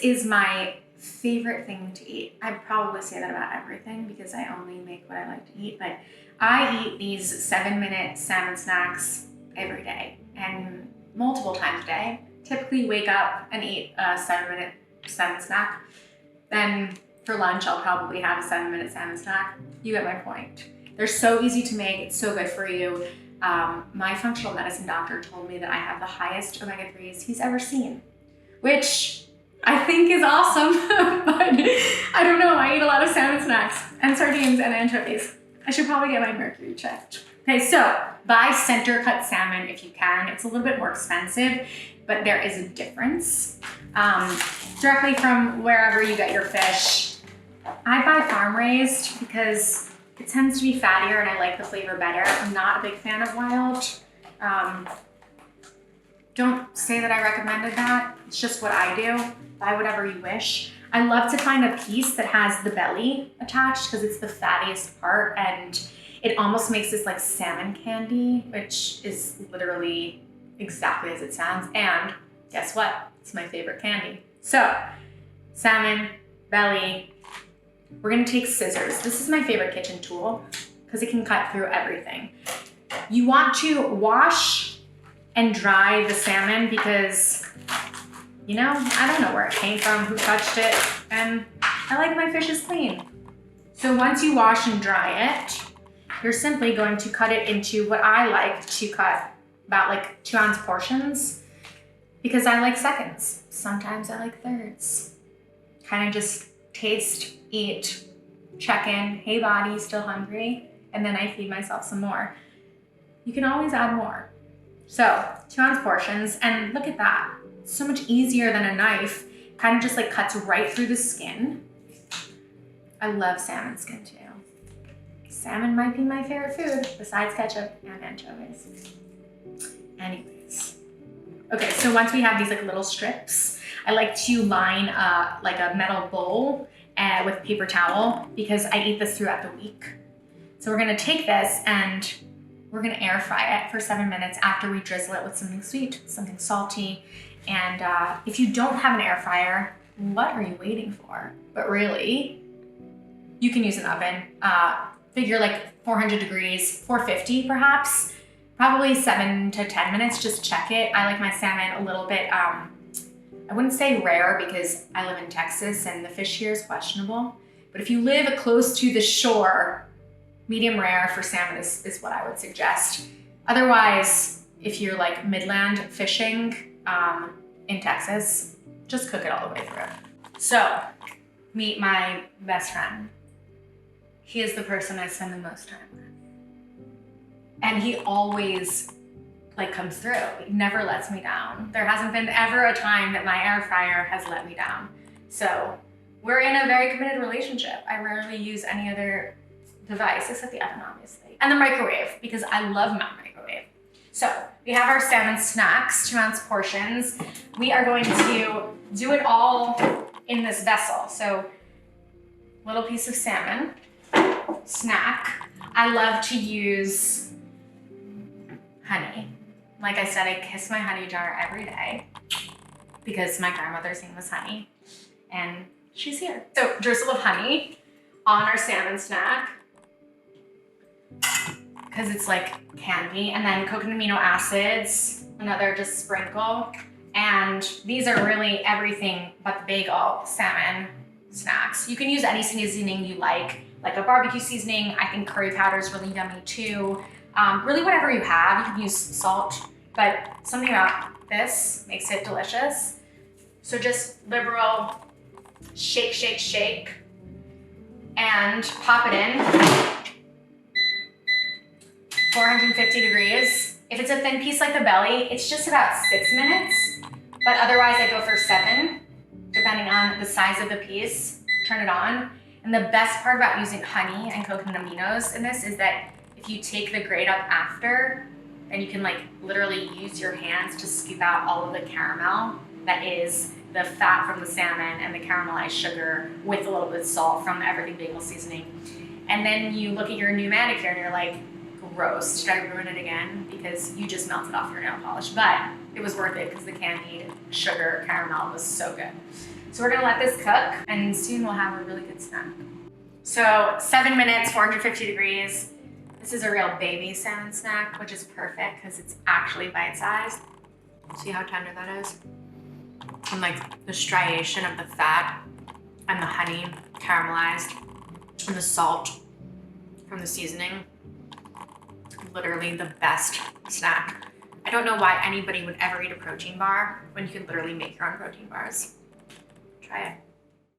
is my favorite thing to eat. I probably say that about everything because I only make what I like to eat, but I eat these 7-minute salmon snacks every day and multiple times a day. Typically wake up and eat a 7-minute salmon snack. Then for lunch, I'll probably have a 7-minute salmon snack. You get my point. They're so easy to make. It's so good for you. My functional medicine doctor told me that I have the highest omega-3s he's ever seen, which I think is awesome, but I don't know. I eat a lot of salmon snacks and sardines and anchovies. I should probably get my mercury checked. Okay, so buy center cut salmon if you can. It's a little bit more expensive, but there is a difference. Directly from wherever you get your fish. I buy farm raised because it tends to be fattier and I like the flavor better. I'm not a big fan of wild. Don't say that I recommended that. It's just what I do. Buy whatever you wish. I love to find a piece that has the belly attached because it's the fattiest part and it almost makes this like salmon candy, which is literally exactly as it sounds. And guess what? It's my favorite candy. So, salmon, belly. We're gonna take scissors. This is my favorite kitchen tool because it can cut through everything. You want to wash and dry the salmon because, you know, I don't know where it came from, who touched it, and I like my fishes clean. So once you wash and dry it, you're simply going to cut it into what I like to cut about like 2-ounce portions because I like seconds. Sometimes I like thirds. Kind of just taste, eat, check in, hey body, still hungry? And then I feed myself some more. You can always add more. So 2-ounce portions, and look at that. It's so much easier than a knife. Kind of just like cuts right through the skin. I love salmon skin too. Salmon might be my favorite food besides ketchup and anchovies. Anyways. Okay, so once we have these like little strips, I like to line like a metal bowl with paper towel because I eat this throughout the week. So we're gonna take this and we're gonna air fry it for 7 minutes after we drizzle it with something sweet, something salty. And if you don't have an air fryer, what are you waiting for? But really, you can use an oven. Figure like 400 degrees, 450 perhaps. Probably 7 to 10 minutes, just check it. I like my salmon a little bit, I wouldn't say rare because I live in Texas and the fish here is questionable. But if you live close to the shore, medium rare for salmon is what I would suggest. Otherwise, if you're like midland fishing in Texas, just cook it all the way through. So, meet my best friend. He is the person I spend the most time with. And he always like comes through. He never lets me down. There hasn't been ever a time that my air fryer has let me down. So we're in a very committed relationship. I rarely use any other device except the oven, obviously. And the microwave, because I love my microwave. So we have our salmon snacks, 2-ounce portions. We are going to do it all in this vessel. So little piece of salmon, snack. I love to use honey. Like I said, I kiss my honey jar every day because my grandmother's name was Honey and she's here. So drizzle of honey on our salmon snack because it's like candy, and then coconut amino acids, another just sprinkle. And these are really everything but the bagel salmon snacks. You can use any seasoning you like a barbecue seasoning. I think curry powder is really yummy too. Really whatever you have, you can use salt, but something about this makes it delicious. So just liberal shake, shake, shake, and pop it in. 450 degrees. If it's a thin piece like the belly, it's just about 6 minutes, but otherwise I go for 7, depending on the size of the piece. Turn it on. And the best part about using honey and coconut aminos in this is that if you take the grate up after, then you can like literally use your hands to scoop out all of the caramel that is the fat from the salmon and the caramelized sugar with a little bit of salt from the Everything Bagel seasoning. And then you look at your new manicure and you're like, gross, did I ruin it again? Because you just melted off your nail polish. But it was worth it because the candied sugar caramel was so good. So we're gonna let this cook and soon we'll have a really good snack. So 7 minutes, 450 degrees. This is a real baby salmon snack, which is perfect because it's actually bite-sized. See how tender that is? And like the striation of the fat and the honey caramelized and the salt from the seasoning. Literally the best snack. I don't know why anybody would ever eat a protein bar when you can literally make your own protein bars. Try it.